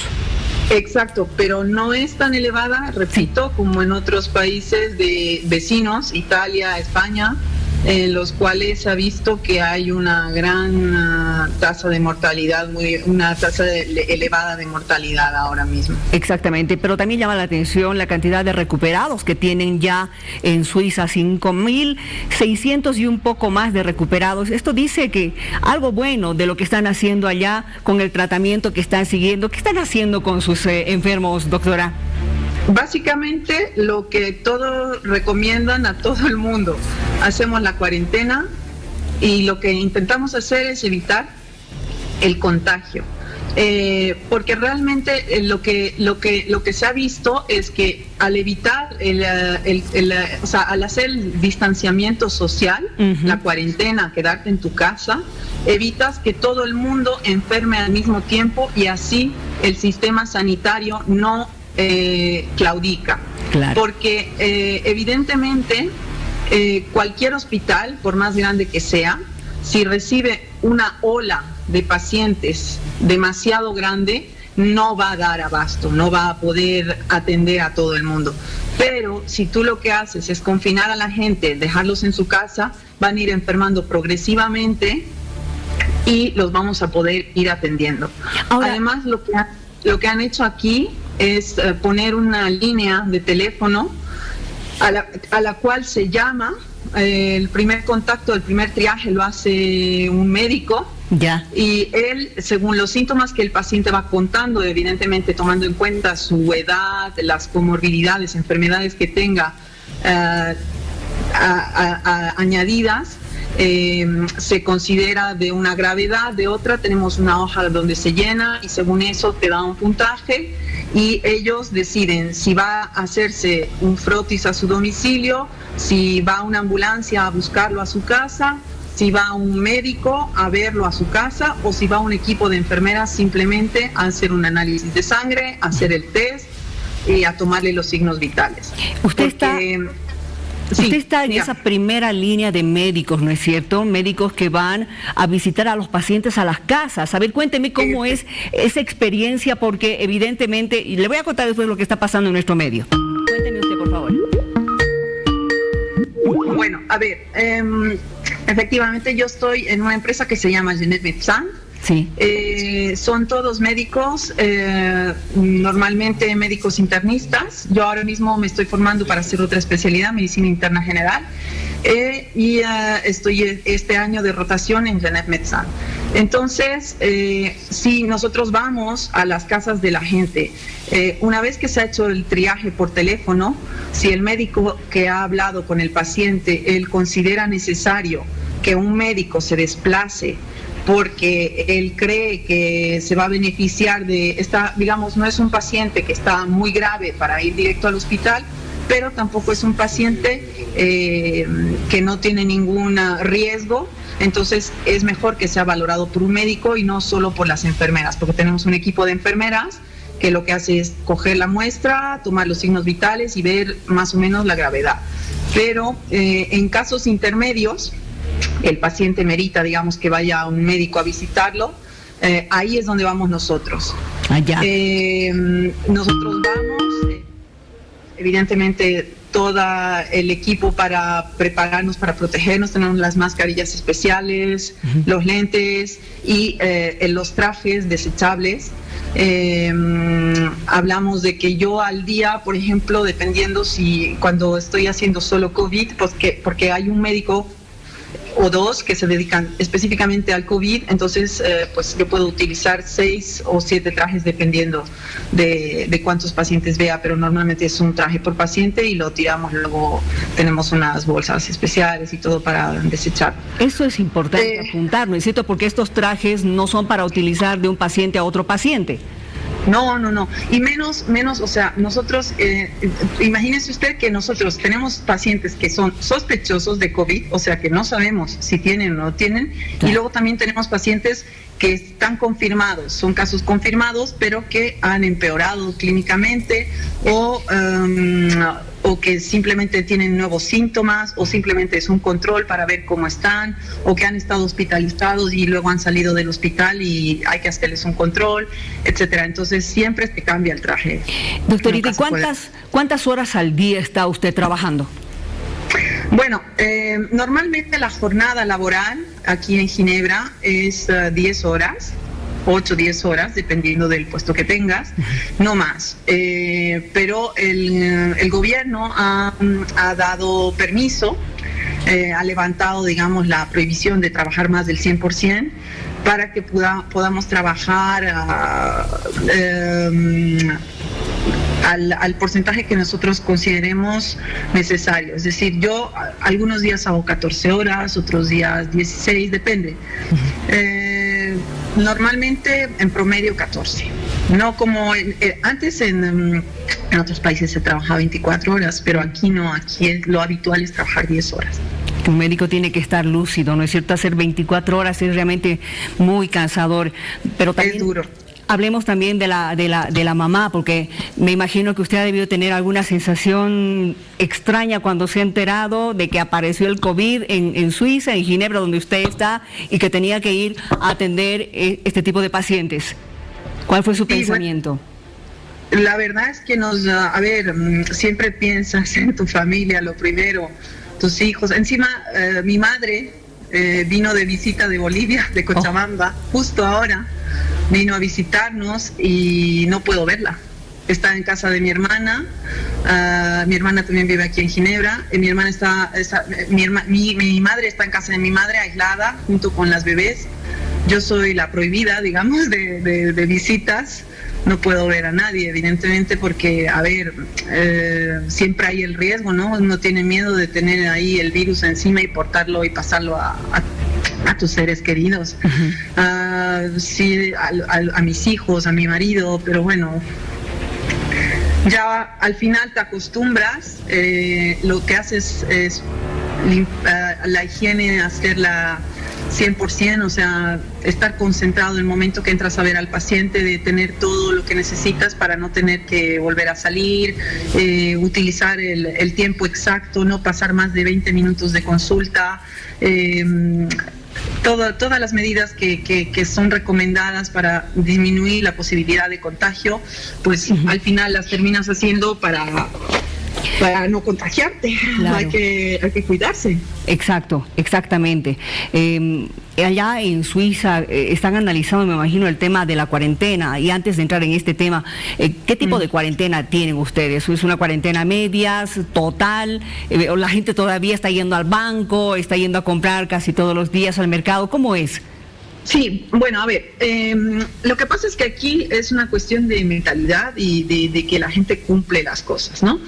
Exacto, pero no es tan elevada, repito, como en otros países de vecinos, Italia, España, en los cuales se ha visto que hay una gran tasa de mortalidad, una tasa elevada de mortalidad ahora mismo. Exactamente, pero también llama la atención la cantidad de recuperados que tienen ya en Suiza, 5.600 y un poco más de recuperados. Esto dice que algo bueno de lo que están haciendo allá con el tratamiento que están siguiendo. ¿Qué están haciendo con sus enfermos, doctora? Básicamente lo que todos recomiendan a todo el mundo. Hacemos la cuarentena y lo que intentamos hacer es evitar el contagio. Porque realmente lo que se ha visto es que al evitar o sea, al hacer el distanciamiento social, la cuarentena, quedarte en tu casa, evitas que todo el mundo enferme al mismo tiempo y así el sistema sanitario no claudica. Claro. Porque evidentemente cualquier hospital, por más grande que sea, si recibe una ola de pacientes demasiado grande, no va a dar abasto, no va a poder atender a todo el mundo. Pero si tú lo que haces es confinar a la gente, dejarlos en su casa, van a ir enfermando progresivamente y los vamos a poder ir atendiendo. Ahora, además, lo que han hecho aquí es poner una línea de teléfono a la cual se llama, el primer contacto, el primer triaje lo hace un médico. Ya. Y él, según los síntomas que el paciente va contando, evidentemente tomando en cuenta su edad, las comorbilidades, enfermedades que tenga añadidas, se considera de una gravedad, de otra. Tenemos una hoja donde se llena y según eso te da un puntaje y ellos deciden si va a hacerse un frotis a su domicilio, si va una ambulancia a buscarlo a su casa, si va un médico a verlo a su casa o si va un equipo de enfermeras simplemente a hacer un análisis de sangre, a hacer el test y a tomarle los signos vitales. Usted está en esa primera línea de médicos, ¿no es cierto? Médicos que van a visitar a los pacientes a las casas. A ver, cuénteme cómo es esa experiencia, porque evidentemente, y le voy a contar después lo que está pasando en nuestro medio. Cuénteme usted, por favor. Bueno, a ver, efectivamente yo estoy en una empresa que se llama Genet Médecins. Sí. Son todos médicos, normalmente médicos internistas. Yo ahora mismo me estoy formando para hacer otra especialidad, medicina interna general, y estoy este año de rotación en Genet Médecins. Entonces, si nosotros vamos a las casas de la gente, una vez que se ha hecho el triaje por teléfono, si el médico que ha hablado con el paciente, él considera necesario que un médico se desplace porque él cree que se va a beneficiar de esta, digamos, no es un paciente que está muy grave para ir directo al hospital, pero tampoco es un paciente que no tiene ningún riesgo. Entonces es mejor que sea valorado por un médico y no solo por las enfermeras, porque tenemos un equipo de enfermeras que lo que hace es coger la muestra, tomar los signos vitales y ver más o menos la gravedad. Pero en casos intermedios, el paciente merita, digamos, que vaya un médico a visitarlo, ahí es donde vamos nosotros. Allá. Nosotros vamos, evidentemente, todo el equipo para prepararnos, para protegernos. Tenemos las mascarillas especiales, los lentes y los trajes desechables. Hablamos de que yo al día, por ejemplo, dependiendo si cuando estoy haciendo solo COVID, pues porque hay un médico o dos que se dedican específicamente al COVID, entonces pues yo puedo utilizar 6 o 7 trajes dependiendo de cuántos pacientes vea, pero normalmente es un traje por paciente y lo tiramos, luego tenemos unas bolsas especiales y todo para desechar. Eso es importante apuntar, ¿no es cierto? Porque estos trajes no son para utilizar de un paciente a otro paciente. No. Y menos, o sea, nosotros, imagínese usted que nosotros tenemos pacientes que son sospechosos de COVID, o sea, que no sabemos si tienen o no tienen, y luego también tenemos pacientes que están confirmados, son casos confirmados, pero que han empeorado clínicamente o que simplemente tienen nuevos síntomas o simplemente es un control para ver cómo están, o que han estado hospitalizados y luego han salido del hospital y hay que hacerles un control, etcétera. Entonces siempre se cambia el traje. Doctorita, ¿cuántas horas al día está usted trabajando? Bueno, normalmente la jornada laboral aquí en Ginebra es 10 horas, 8 o 10 horas, dependiendo del puesto que tengas, no más. Pero el gobierno ha dado permiso, ha levantado, digamos, la prohibición de trabajar más del 100% para que podamos trabajar al porcentaje que nosotros consideremos necesario. Es decir, yo algunos días hago 14 horas, otros días 16, depende. Normalmente en promedio 14. No como antes en otros países se trabaja 24 horas, pero aquí no, aquí lo habitual es trabajar 10 horas. Un médico tiene que estar lúcido, ¿no es cierto? Hacer 24 horas es realmente muy cansador, pero también es duro. Hablemos también de la mamá, porque me imagino que usted ha debido tener alguna sensación extraña cuando se ha enterado de que apareció el COVID en Suiza, en Ginebra, donde usted está, y que tenía que ir a atender este tipo de pacientes. ¿Cuál fue su pensamiento? Bueno, la verdad es que siempre piensas en tu familia, lo primero, tus hijos. Encima, mi madre vino de visita de Bolivia, de Cochabamba, justo ahora. Vino a visitarnos y no puedo verla. Está en casa de mi hermana. Mi hermana también vive aquí en Ginebra. Mi madre está en casa de mi madre, aislada, junto con las bebés. Yo soy la prohibida, digamos, de visitas. No puedo ver a nadie, evidentemente, porque, siempre hay el riesgo, ¿no? Uno tiene miedo de tener ahí el virus encima y portarlo y pasarlo a tus seres queridos. Sí, a mis hijos, a mi marido, pero bueno, ya al final te acostumbras. Lo que haces es la higiene, hacerla 100%, o sea, estar concentrado en el momento que entras a ver al paciente, de tener todo lo que necesitas para no tener que volver a salir, utilizar el tiempo exacto, no pasar más de 20 minutos de consulta, todas las medidas que son recomendadas para disminuir la posibilidad de contagio, pues al final las terminas haciendo para no contagiarte. Claro. Hay que cuidarse. Exacto, exactamente. Allá en Suiza están analizando, me imagino, el tema de la cuarentena. Y antes de entrar en este tema, ¿qué tipo de cuarentena tienen ustedes? ¿Es una cuarentena medias, total? ¿O la gente todavía está yendo al banco, está yendo a comprar casi todos los días al mercado? ¿Cómo es? Sí, bueno, a ver, lo que pasa es que aquí es una cuestión de mentalidad y de que la gente cumple las cosas, ¿no?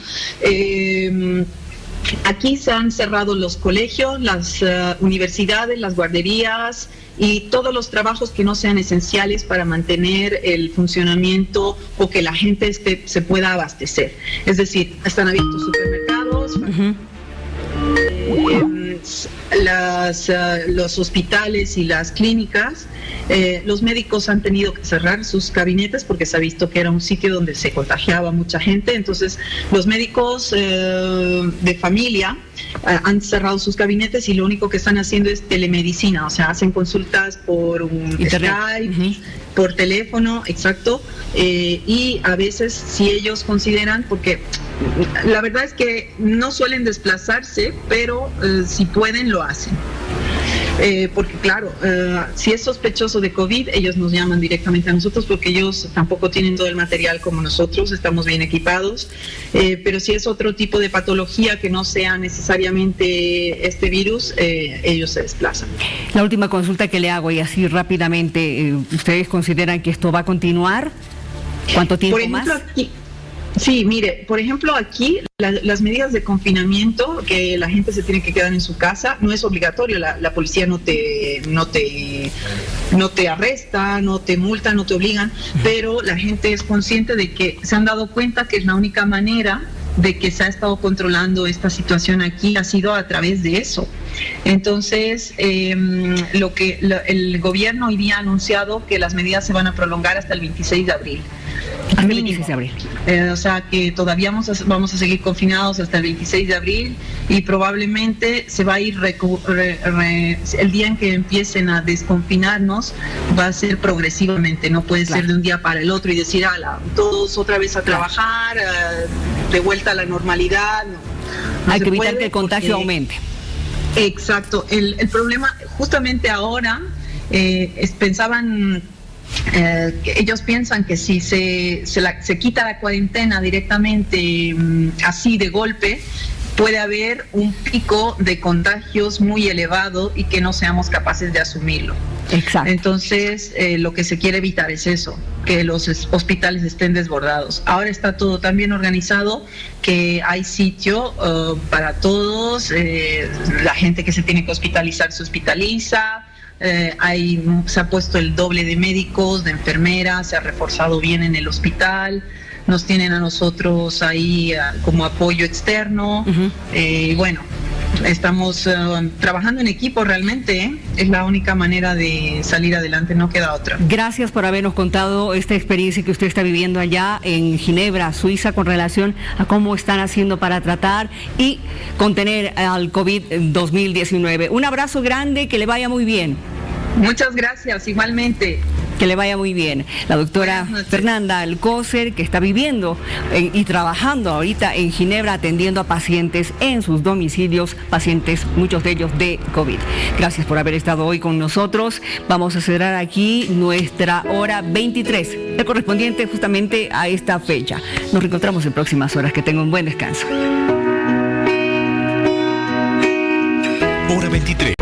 Aquí se han cerrado los colegios, las universidades, las guarderías y todos los trabajos que no sean esenciales para mantener el funcionamiento o que la gente se pueda abastecer. Es decir, están abiertos supermercados, los hospitales y las clínicas. Los médicos han tenido que cerrar sus gabinetes porque se ha visto que era un sitio donde se contagiaba mucha gente. Entonces los médicos de familia han cerrado sus gabinetes y lo único que están haciendo es telemedicina, o sea, hacen consultas por Skype, por teléfono, exacto, y a veces si ellos consideran, porque la verdad es que no suelen desplazarse, pero si pueden lo hacen. Porque claro, si es sospechoso de COVID, ellos nos llaman directamente a nosotros porque ellos tampoco tienen todo el material como nosotros, estamos bien equipados, pero si es otro tipo de patología que no sea necesariamente este virus, ellos se desplazan. La última consulta que le hago, y así rápidamente, ¿ustedes consideran que esto va a continuar? ¿Cuánto tiempo Por ejemplo, más? Aquí, sí, mire, por ejemplo, aquí las medidas de confinamiento, que la gente se tiene que quedar en su casa, no es obligatorio, la policía no te arresta, no te multa, no te obligan, pero la gente es consciente de que se han dado cuenta que es la única manera de que se ha estado controlando esta situación aquí, ha sido a través de eso. Entonces, el gobierno hoy día ha anunciado que las medidas se van a prolongar hasta el 26 de abril. Hasta el 26 de abril. O sea que todavía vamos a seguir confinados hasta el 26 de abril y probablemente se va a ir, el día en que empiecen a desconfinarnos va a ser progresivamente, no puede ser de un día para el otro y decir, todos otra vez a trabajar, de vuelta a la normalidad. No hay que evitar que el contagio aumente. Exacto, el problema justamente ahora pensaban... ellos piensan que si se quita la cuarentena directamente así de golpe, puede haber un pico de contagios muy elevado y que no seamos capaces de asumirlo. Exacto. Entonces, lo que se quiere evitar es eso, que los hospitales estén desbordados. Ahora está todo tan bien organizado que hay sitio para todos, la gente que se tiene que hospitalizar se hospitaliza. Se ha puesto el doble de médicos, de enfermeras, se ha reforzado bien en el hospital, nos tienen a nosotros ahí como apoyo externo, y bueno, estamos trabajando en equipo realmente, es la única manera de salir adelante, no queda otra. Gracias por habernos contado esta experiencia que usted está viviendo allá en Ginebra, Suiza, con relación a cómo están haciendo para tratar y contener al COVID-2019. Un abrazo grande, que le vaya muy bien. Muchas gracias, igualmente. Que le vaya muy bien. La doctora Fernanda Alcocer, que está viviendo y trabajando ahorita en Ginebra, atendiendo a pacientes en sus domicilios, pacientes, muchos de ellos de COVID. Gracias por haber estado hoy con nosotros. Vamos a cerrar aquí nuestra hora 23, el correspondiente justamente a esta fecha. Nos reencontramos en próximas horas. Que tengan un buen descanso. Hora 23.